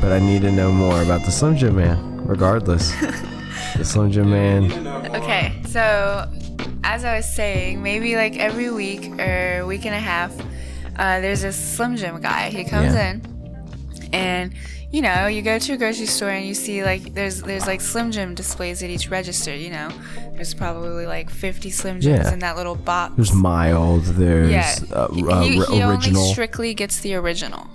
but I need to know more about the Slim Jim Man, regardless. The Slim Jim Man. Okay, so as I was saying, maybe like every week or week and a half, there's a Slim Jim guy. He comes in, and you know, you go to a grocery store and you see like there's like Slim Jim displays at each register. You know, there's probably like 50 Slim Jims in that little box. There's mild. There's he original. only strictly gets the original.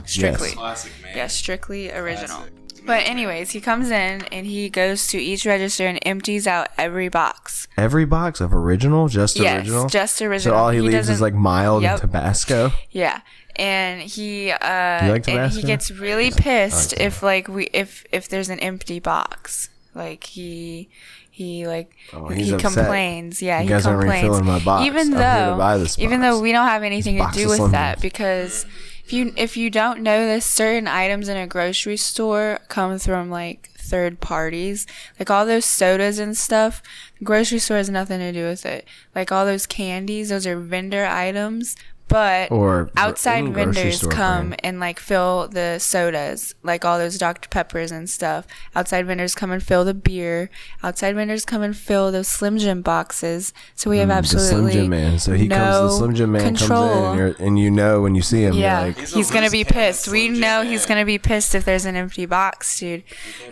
Strictly. Yes. Classic, man. Yeah, strictly original. Classic. But anyways, he comes in and he goes to each register and empties out every box. Every box of original? Just original? Yes, just original. So all he leaves is like mild and Tabasco? Yeah. And he like Tabasco? and he gets really pissed if like if there's an empty box. Like he complains. Yeah, you guys aren't refilling my box. Even though we don't have anything to do with that, because if you don't know this, certain items in a grocery store come from like third parties. Like all those sodas and stuff, the grocery store has nothing to do with it. Like all those candies, those are vendor items. But outside vendors come and like fill the sodas, like all those Dr. Peppers and stuff. Outside vendors come and fill the beer. Outside vendors come and fill those Slim Jim boxes. So we have absolutely the Slim Jim Man. So he comes, the Slim Jim Man control. comes in, and you know when you see him, yeah, you're like, he's gonna be pissed. We know he's gonna be pissed if there's an empty box, dude.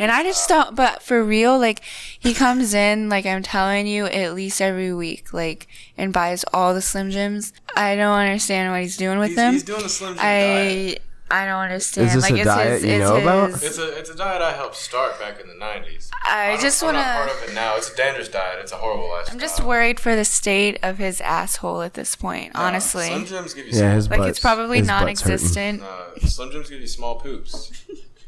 And I just don't. But for real, like he comes in, like I'm telling you, at least every week, like and buys all the Slim Jims. I don't understand what he's doing with them. He's doing the Slim Jim diet. I don't understand. Is this like, a diet you know about? It's a diet I helped start back in the 90s. I just want to... I'm not part of it now. It's a dangerous diet. It's a horrible lifestyle. I'm just worried for the state of his asshole at this point, honestly. Slim Jims give you small his like, butts, it's probably non-existent. Slim Jims give you small poops.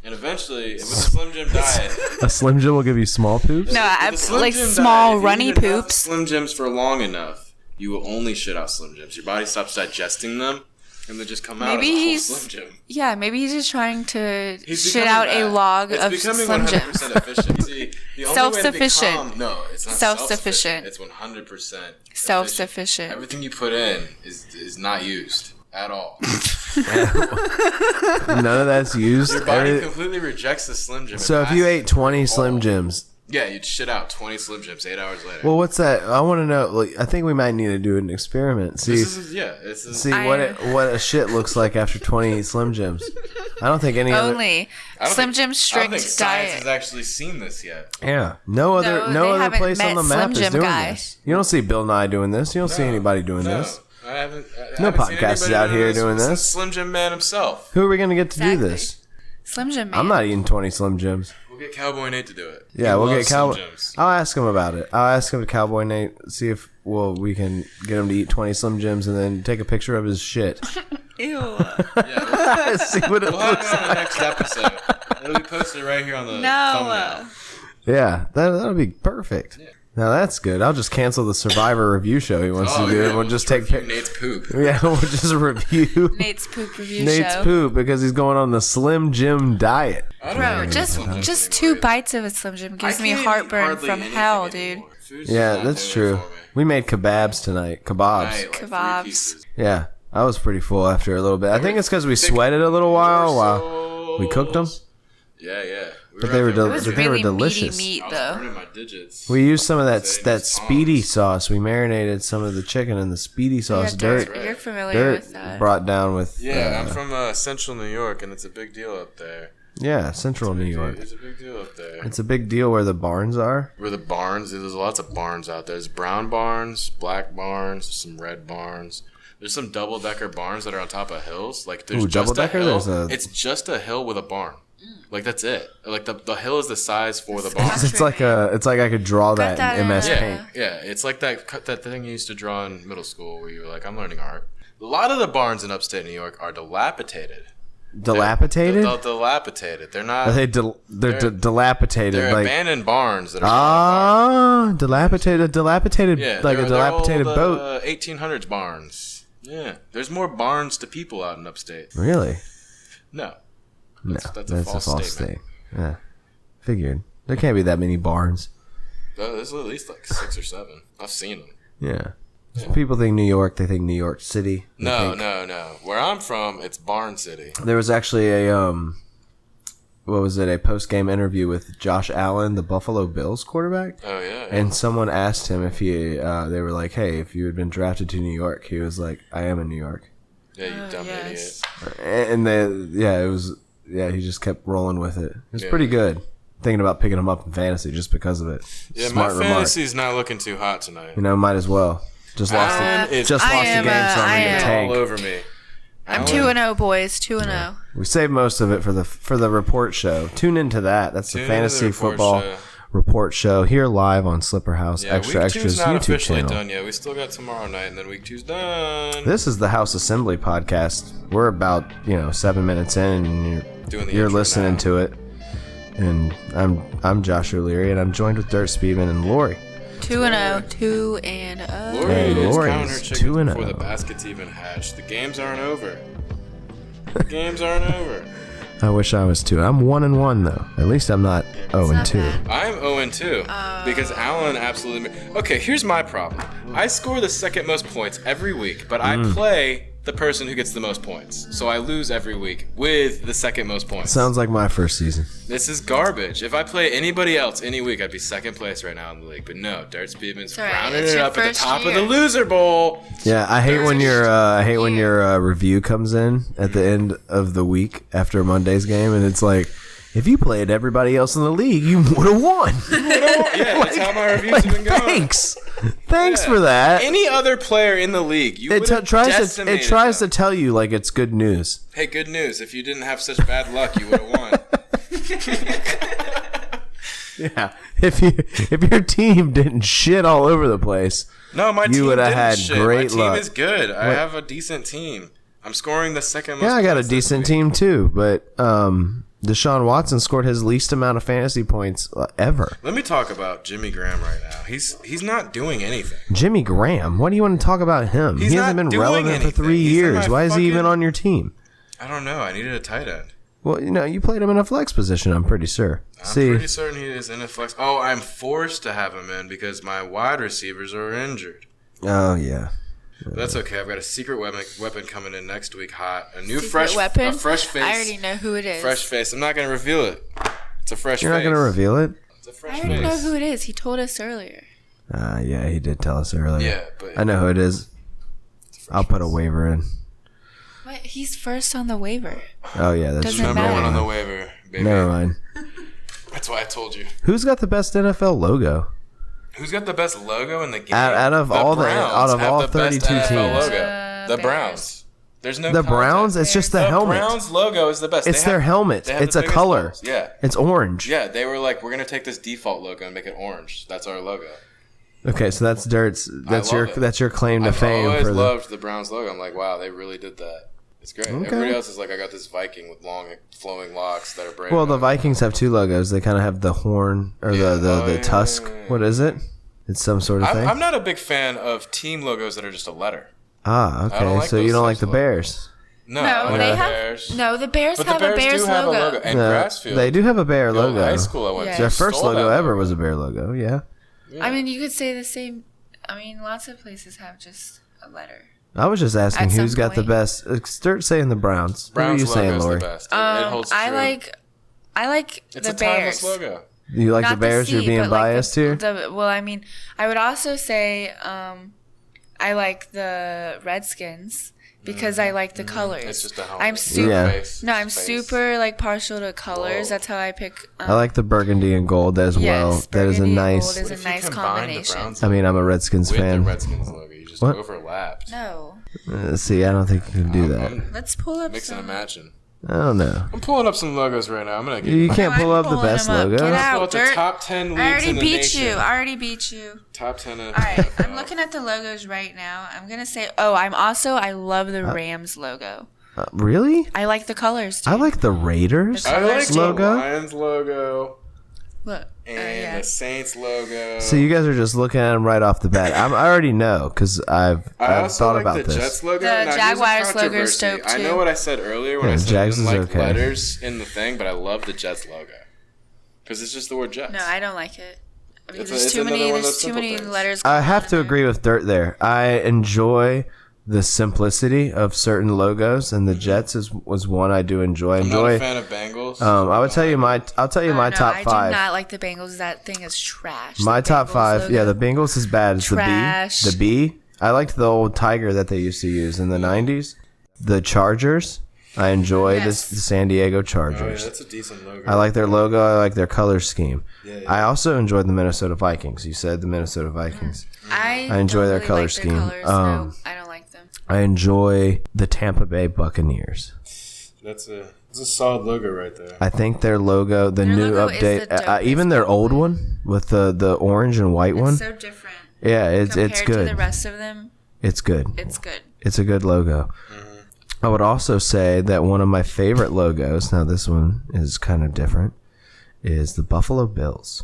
And eventually, with the Slim Jim diet... A Slim Jim will give you small poops? No, like small diet, runny poops. Slim Jims for long enough, you will only shit out Slim Jims. Your body stops digesting them, and they just come out as a whole Slim Jim. Yeah, maybe he's just trying to shit out a log of Slim Jims. It's becoming 100% efficient. See, the only self-sufficient. No, it's not self-sufficient. It's 100% self-sufficient. Everything you put in is not used at all. None of that's used. Your body completely rejects the Slim Jim. So if you ate 20 Slim Jims... Yeah, you'd shit out 20 Slim Jims 8 hours later. Well, what's that? I want to know. Like, I think we might need to do an experiment. See what a shit looks like after 20 Slim Jims. I don't think any Slim Jim strict I don't think diet. Science has actually seen this yet. Yeah, no other place on the map is doing this. You don't see Bill Nye doing this. You don't see anybody doing this. I haven't podcasters out here doing this. Slim Jim Man himself. Who are we going to get to do this? Slim Jim Man. I'm not eating 20 Slim Jims. We'll get Cowboy Nate to do it. Yeah, we'll get Cowboy. I'll ask him about it. I'll ask him to Cowboy Nate, see if we can get him to eat 20 Slim Jims and then take a picture of his shit. Ew. Yeah, see what it looks like. On the next episode. It'll be posted right here on the thumbnail. Yeah, that'll be perfect. Yeah. Now that's good. I'll just cancel the Survivor review show he wants to do. Yeah, we'll just take Nate's poop. Yeah, we'll just review Nate's poop review Nate's show. poop because he's going on the Slim Jim diet. Bro, just 2 bites of a Slim Jim gives me heartburn from hell, dude. Yeah, that's true. We made kebabs tonight. Kebabs. Yeah, I was pretty full after a little bit. I think it's because we sweated a little while we cooked them. Yeah. But they were delicious. Meat, though. We used some of that speedy sauce. We marinated some of the chicken in the speedy sauce. You're familiar with that. Brought down with. Yeah, I'm from Central New York, and it's a big deal up there. Yeah, Central New York. It's a big deal up there. It's a big deal where the barns are. There's lots of barns out there. There's brown barns, black barns, some red barns. There's some double-decker barns that are on top of hills. Like there's just a hill. It's just a hill with a barn. Like that's it. Like the hill is the size for the barn. It's like I could draw that in MS Paint. Yeah, it's like that thing you used to draw in middle school where you were like, I'm learning art. A lot of the barns in upstate New York are dilapidated. Dilapidated? They're dilapidated. They're not. They're dilapidated. They're like abandoned barns that are. Dilapidated. Yeah, like a dilapidated old, boat. 1800s barns. Yeah, there's more barns to people out in upstate. Really? No. That's a false statement. Yeah, figured there can't be that many barns. There's at least like 6 or 7. I've seen them. Yeah. People think New York. They think New York City. No. Where I'm from, it's Barn City. There was actually a what was it, a post-game interview with Josh Allen, the Buffalo Bills quarterback. Oh, yeah. And someone asked him if he, they were like, hey, if you had been drafted to New York, he was like, I am in New York. Yeah, you dumb idiot. And he just kept rolling with it. It was pretty good. Thinking about picking him up in fantasy just because of it. Yeah, my fantasy's not looking too hot tonight. Might as well. Just lost the game, so I'm going to tank. All over me. I'm 2-0, boys. 2-0. We saved most of it for the report show. Tune into that. That's the fantasy football report show here live on SlipperHouse Extra Extra's YouTube officially channel. Done yet. We still got tomorrow night, and then week 2's done. This is the House Assembly podcast. We're about 7 minutes in, and you're listening to it. And I'm Josh O'Leary, and I'm joined with Dirt Speedman and Lori. 2-0. 2-0. Lori is counting her chickens before the basket's even hatched. The games aren't over. I wish I was 2. I'm 1-1 though. At least I'm not 0-2. I'm 0-2 because Alan absolutely. Okay, here's my problem. I score the second most points every week, but I play the person who gets the most points. So I lose every week with the second most points. Sounds like my first season. This is garbage. If I play anybody else any week, I'd be second place right now in the league. But no, Dirt Speedman's rounding it up at the top of the loser bowl. Yeah, I hate when your review comes in at the end of the week after Monday's game, and it's like, if you played everybody else in the league, you would have won. Yeah, that's how my reviews have been going. Thanks for that. Any other player in the league, you would have decimated. It tries to tell you like it's good news. Hey, good news. If you didn't have such bad luck, you would have won. Yeah. If your team didn't shit all over the place, no, my team would have had great luck. My team is good. I have a decent team. I'm scoring the second most. Yeah, I got a decent team too, but Deshaun Watson scored his least amount of fantasy points ever. Let me talk about Jimmy Graham right now. He's not doing anything. Jimmy Graham? What do you want to talk about him? He hasn't been relevant for 3 years. Why is he even on your team? I don't know. I needed a tight end. Well, you played him in a flex position, I'm pretty sure. I'm pretty certain he is in a flex. Oh, I'm forced to have him in because my wide receivers are injured. Oh, yeah. But that's okay. I've got a secret weapon coming in next week. Hot, a new weapon. A fresh face. I already know who it is. Fresh face. I'm not gonna reveal it. It's a fresh face. You're not gonna reveal it? It's a fresh I face. already know who it is. He told us earlier. Yeah, he did tell us earlier. Yeah, but I know who it is. I'll put a waiver in. What? He's first on the waiver. Oh yeah, that's Doesn't true. Number one on the waiver, baby. Never mind. That's why I told you. Who's got the best NFL logo? Who's got the best logo in the game? Out of all 32 teams, the Browns. There's no. The Browns. It's just the helmet. The Browns logo is the best. It's their helmet. It's a color. Goals. Yeah. It's orange. Yeah, they were like, we're gonna take this default logo and make it orange. That's our logo. Okay, so that's Dirt's. That's your claim to fame. I've always loved the Browns logo. I'm like, wow, they really did that. It's great. Okay. Everybody else is like, I got this Viking with long flowing locks that are brave. Well, the Vikings have two logos. They kind of have the horn or the tusk. Yeah. What is it? It's some sort of thing. I'm not a big fan of team logos that are just a letter. Ah, okay. So you don't like the Bears? No, they have Bears. No, the Bears have a Bears logo. And Grassfield. They do have a bear logo. High school I went to. Their first logo ever was a bear logo. Yeah. I mean, you could say the same. I mean, lots of places have just a letter. I was just asking who's got the best. Start saying the Browns. What are you saying, Lori? The best. It holds true. I like it's the a Bears. timeless logo. You like the Bears? You're being biased here? Well, I mean, I would also say I like the Redskins because I like the colors. It's just a helmet. I'm super like partial to colors. Whoa. That's how I pick. I like the burgundy and gold as well. That is a nice. Gold is a nice combination. I mean, I'm a Redskins fan. The Redskins logo, you just overlapped. No. See, I don't think you can do that. Let's pull up. Mixing and matching. I don't know. I'm pulling up some logos right now. I'm gonna get. You can't pull up the best logo. Get out, the top 10 leagues in the nation. I already beat you. Top 10. All right, I'm looking at the logos right now. I'm gonna say, I love the Rams logo. Really? I like the colors too. I like the Raiders. I like logo. The Lions logo. Look. And the Saints logo. So you guys are just looking at them right off the bat. I already know because I've thought about this. The Jets logo. The Jaguars logo is dope too. I know what I said earlier when I said I didn't like letters in the thing, but I love the Jets logo because it's just the word Jets. No, I don't like it. Because there's too many letters. I have to agree with Dirt there. I enjoy the simplicity of certain logos, and the Jets was one I do enjoy. I'm not a fan of Bengals. I would tell you my top 5. I do not like the Bengals. That thing is trash. My top 5, logo. Yeah, the Bengals is bad. It's trash. The B. I liked the old tiger that they used to use in the 90s. The Chargers. I enjoy the San Diego Chargers. Oh, yeah, that's a decent logo. I like their logo. I like their color scheme. Yeah. I also enjoyed the Minnesota Vikings. You said the Minnesota Vikings. I enjoy their color like scheme. Their colors. No, I don't like them. I enjoy the Tampa Bay Buccaneers. That's a solid logo right there. I think their logo, the new update, even their old one with the orange and white one. It's so different. Yeah, it's good. Compared to the rest of them, it's good. It's good. It's a good logo. Mm-hmm. I would also say that one of my favorite logos, now this one is kind of different, is the Buffalo Bills.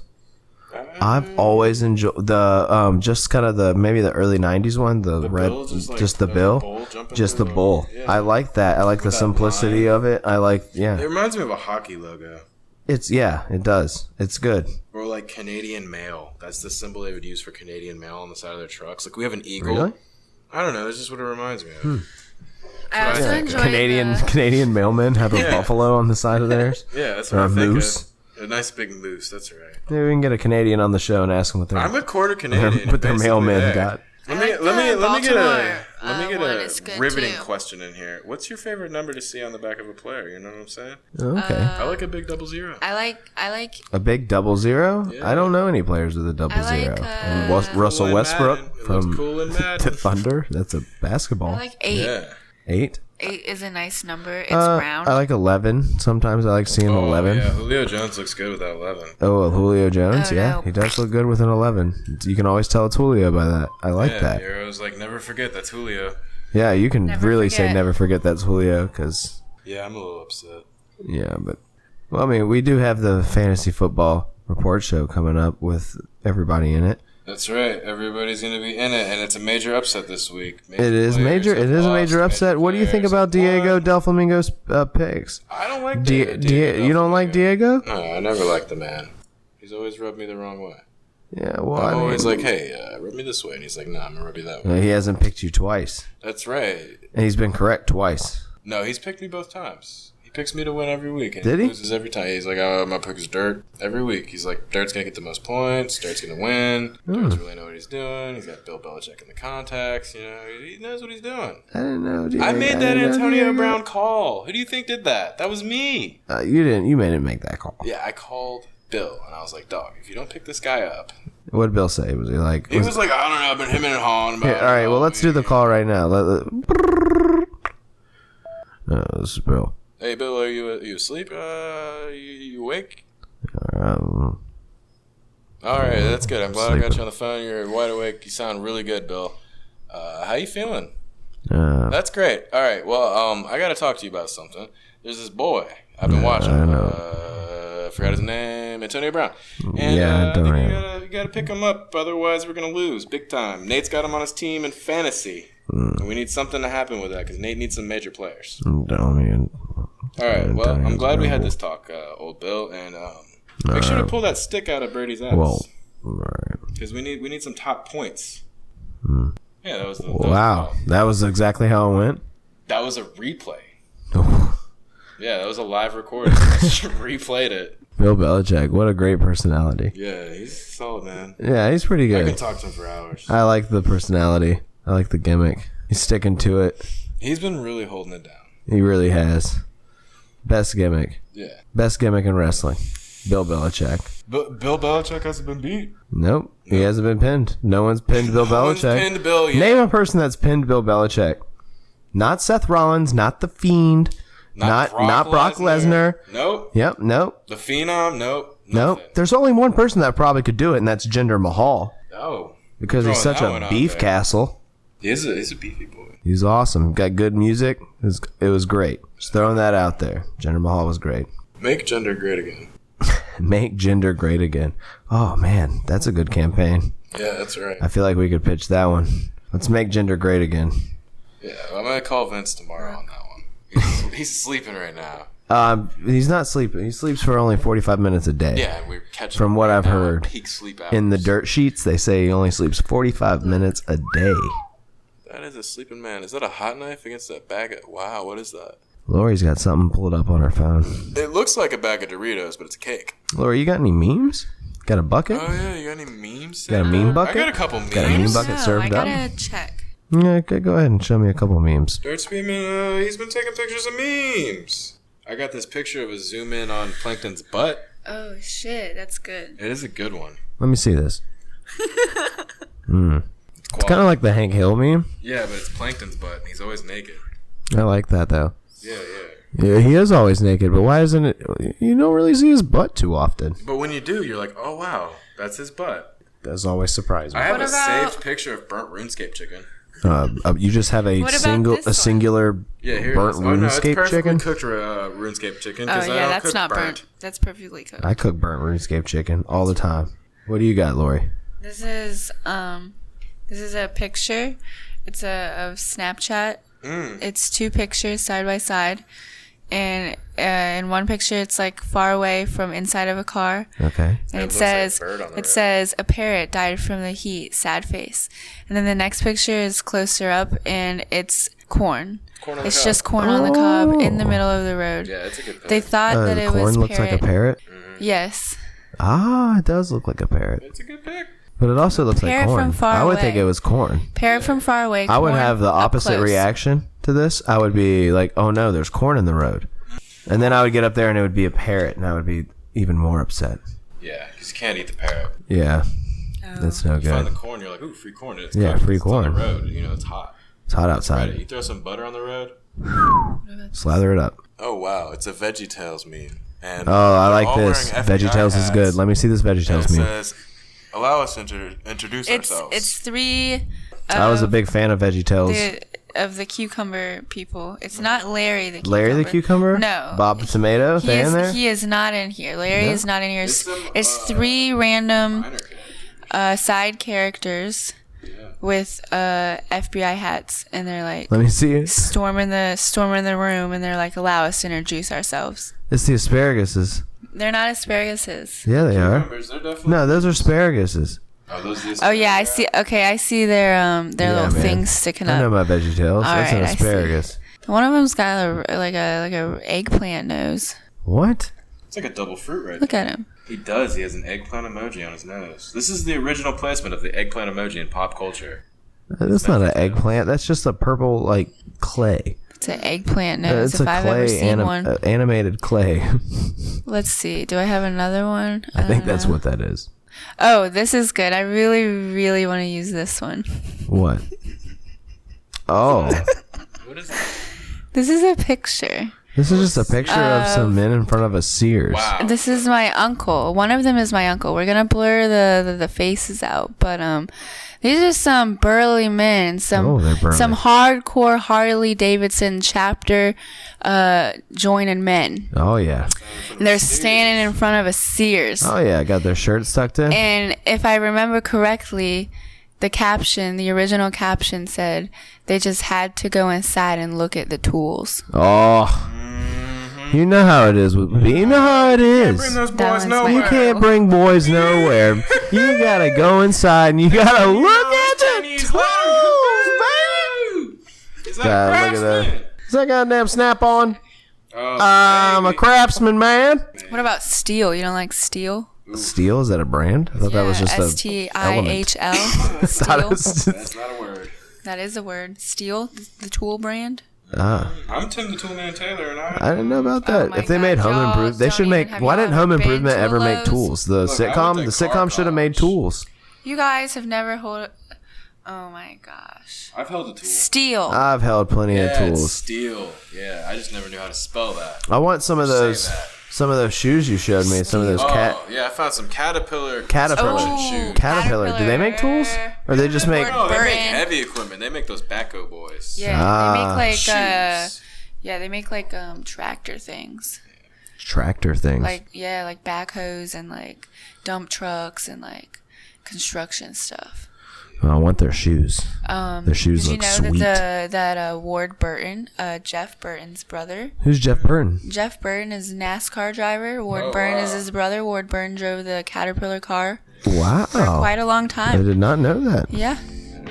I've always enjoyed the just kind of maybe the early 90s one, the red bill, just the bill, just the bull. Yeah. I like that. I like the simplicity of it. I like It reminds me of a hockey logo. It does. It's good. Or like Canadian Mail. That's the symbol they would use for Canadian Mail on the side of their trucks. Like we have an eagle. Really? I don't know. It's just what it reminds me of. I also enjoy Canadian mailmen have a buffalo on the side of theirs. Yeah, that's what I think moose. A nice big moose. That's right. Maybe we can get a Canadian on the show and ask them what I'm a quarter Canadian. What their mailmen got. Let me get a riveting question in here. What's your favorite number to see on the back of a player? You know what I'm saying? Okay. I like a big 00. I like a big 00. Yeah. I don't know any players with a 00. Russell Westbrook from the Thunder. That's a basketball. I like 8. Yeah. 8. 8 is a nice number. It's round. I like 11. Sometimes I like seeing 11. Yeah, Julio Jones looks good with that 11. Oh, Julio Jones, yeah. No. He does look good with an 11. You can always tell it's Julio by that. I like that. Heroes like, never forget, that's Julio. Yeah, you can say never forget that's Julio, because... Yeah, I'm a little upset. Yeah, but... Well, I mean, we do have the Fantasy Football Report Show coming up with everybody in it. That's right. Everybody's going to be in it, and it's a major upset this week. It is a major upset. What do you think about Diego Del Flamingo's picks? I don't like Diego. You don't like Diego? No, I never liked the man. He's always rubbed me the wrong way. Yeah, well, I'm always like, hey, rub me this way. And he's like, nah, I'm going to rub you that way. He hasn't picked you twice. That's right. And he's been correct twice. No, he's picked me both times. Picks me to win every week. And Did he? Loses every time. He's like, oh, my pick is Dirt every week. He's like, Dirt's going to get the most points. Dirt's going to win. Dirt's really know what he's doing. He's got Bill Belichick in the contacts. You know, he knows what he's doing. I didn't know. I made that Antonio Brown call. Who do you think did that? That was me. You didn't. You didn't make that call. Yeah, I called Bill, and I was like, dog, if you don't pick this guy up. What did Bill say? Was he like... He was like, I don't know. I've been hemming and hawing about it. All right, well, let's do the call right now. This is Bill. Hey, Bill, are you asleep? You awake? All right, that's good. I'm glad I got you on the phone. You're wide awake. You sound really good, Bill. How you feeling? That's great. All right, well, I got to talk to you about something. There's this boy I've been watching. I forgot his name. Antonio Brown. And you got to pick him up, otherwise we're going to lose big time. Nate's got him on his team in fantasy. And we need something to happen with that because Nate needs some major players. All right, well, I'm glad we had this talk, old Bill, and make sure to pull that stick out of Brady's ass. Well, because we need some top points. Yeah, that was that was exactly how it went. That was a replay. Yeah, that was a live recording. I just replayed it. Bill Belichick, what a great personality. Yeah, he's solid, man. Yeah, he's pretty good. I can talk to him for hours. I like the personality. I like the gimmick. He's sticking to it. He's been really holding it down. He really has. Best gimmick. Yeah. Best gimmick in wrestling. Bill Belichick. Bill Belichick hasn't been beat? Nope. He hasn't been pinned. No one's pinned Bill Belichick. Pinned Bill yet. Name a person that's pinned Bill Belichick. Not Seth Rollins, not The Fiend, not Brock Lesnar. Nope. Yep, nope. The Phenom, nope. Nope. There's only one person that probably could do it, and that's Jinder Mahal. Oh. Because he's such a beef castle. He's a beefy boy. He's awesome. Got good music. It was great. Just throwing that out there. Jinder Mahal was great. Make gender great again. Make gender great again. Oh, man. That's a good campaign. Yeah, that's right. I feel like we could pitch that one. Let's make gender great again. Yeah, I'm going to call Vince tomorrow on that one. He's sleeping right now. He's not sleeping. He sleeps for only 45 minutes a day. Yeah, we're catching from what I've heard. Peak sleep hours. In the dirt sheets, they say he only sleeps 45 minutes a day. That is a sleeping man. Is that a hot knife against that bag of... Wow, what is that? Lori's got something pulled up on her phone. It looks like a bag of Doritos, but it's a cake. Lori, you got any memes? Got a bucket? Oh, yeah. You got any memes? Got a meme bucket? I got a couple memes. Got a meme bucket served up? I gotta check. Yeah, okay, go ahead and show me a couple memes. Dirt Speedman, he's been taking pictures of memes. I got this picture of a zoom in on Plankton's butt. Oh, shit. That's good. It is a good one. Let me see this. It's kind of like the Hank Hill meme. Yeah, but it's Plankton's butt, and he's always naked. I like that, though. Yeah. Yeah, he is always naked, but why isn't it... You don't really see his butt too often. But when you do, you're like, oh, wow, that's his butt. That's always surprising. I have a saved picture of burnt RuneScape chicken. You just have a singular burnt RuneScape chicken? Cooked RuneScape chicken. Oh, yeah, that's not burnt. That's perfectly cooked. I cook burnt RuneScape chicken all the time. What do you got, Lori? This is a picture. It's of Snapchat. It's two pictures side by side, and in one picture it's like far away from inside of a car. Okay. And it says a parrot died from the heat, sad face. And then the next picture is closer up, and it's corn. It's just corn on the cob in the middle of the road. Yeah, it's a good picture. They thought that it was corn looks like a parrot. Yes. Ah, it does look like a parrot. It's a good pic. But it also looks like corn. From far I would away. think it was corn. Parrot from far away. I would have the opposite reaction to this. I would be like, oh no, there's corn in the road. And then I would get up there and it would be a parrot, and I would be even more upset. Yeah, because you can't eat the parrot. Yeah. That's no You find good. the corn, you're like, ooh, free corn. And it's Yeah, cooked. free corn. It's on the road. You know, it's hot. It's hot outside. You throw some butter on the road. Slather it up. Oh, wow. It's a VeggieTales meme. And Oh, I like all this. wearing FBI VeggieTales is hats. good. Let me see this VeggieTales And it meme. says, allow us to introduce ourselves. It's three. I was a big fan of VeggieTales. Of the cucumber people. It's not Larry the cucumber. Larry the cucumber? No. Bob the tomato? They in there? He is not in here. Larry is not in here. It's three random Minor characters. side characters with FBI hats, and they're like Let me see it. storming the room, and they're like, allow us to introduce ourselves. It's the asparaguses. They're not asparaguses. Yeah, they are. Cucumbers, they're definitely... No, those are asparaguses. Oh, those are the Oh yeah, I see. Okay, I see their little things sticking up. I know my VeggieTales. That's an right, I see. asparagus. One of them's got like a eggplant nose. What? It's like a double fruit right Look at him. He does. He has an eggplant emoji on his nose. This is the original placement of the eggplant emoji in pop culture. That's not an eggplant. That's just a purple, like, clay. It's an eggplant nose. It's if a I've ever clay, seen one. animated clay. Let's see. Do I have another one? I think don't that's know. what that is. Oh, this is good. I really, really want to use this one. What? Oh. What is that? This is a picture. This is just a picture of some men in front of a Sears. Wow. This is my uncle. One of them is my uncle. We're gonna blur the faces out, but these are some burly men, some hardcore Harley Davidson chapter joining men. Oh yeah. And they're standing in front of a Sears. Oh yeah, got their shirts tucked in. And if I remember correctly, the original caption said they just had to go inside and look at the tools. Oh. You know how it is. You know how it is. Bring those boys nowhere. You can't bring boys nowhere. You gotta go inside and you gotta look at the tools, baby. Is that Look at that. Is that goddamn Snap-on? Oh, I'm a craftsman, man. What about steel? You don't like steel? Steel? Is that a brand? I thought that was just a STIHL. Steel. That's not a word. That is a word. Steel, the tool brand. I'm Tim the Toolman Taylor, and I didn't know about that. Oh if they made Home Improvement, they should make. Why didn't Home Improvement ever make tools? The sitcom should have made tools. You guys have never held. Oh my gosh. I've held a tool. Steel. I've held plenty of It's tools. steel. Yeah, I just never knew how to spell that. I want some of those. Some of those shoes you showed me. Some of those yeah, I found some Caterpillar shoes. Caterpillar. Do they make tools, or they just make? No, they make heavy equipment. They make those backhoe boys. Yeah, they make like shoes. they make like tractor things. Tractor things. Like like backhoes and like dump trucks and like construction stuff. I want their shoes. Their shoes look sweet. Did you know that Ward Burton, Jeff Burton's brother? Who's Jeff Burton? Jeff Burton is a NASCAR driver. Ward Burton is his brother. Ward Burton drove the Caterpillar car. Wow. For quite a long time. I did not know that. Yeah.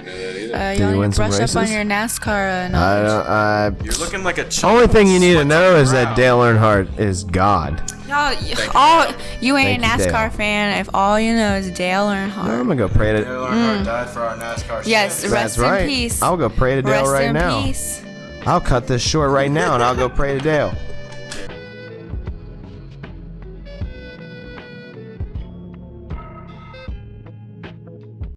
You want to brush up on your NASCAR knowledge? You're looking like a only thing you need to know is that Dale Earnhardt is God. You ain't a NASCAR fan if all you know is Dale Earnhardt. No, I'm gonna go pray to Dale Earnhardt died for our NASCAR. Yes, rest in peace. I'll go pray to Dale right now. Peace. I'll cut this short right now and I'll go pray to Dale.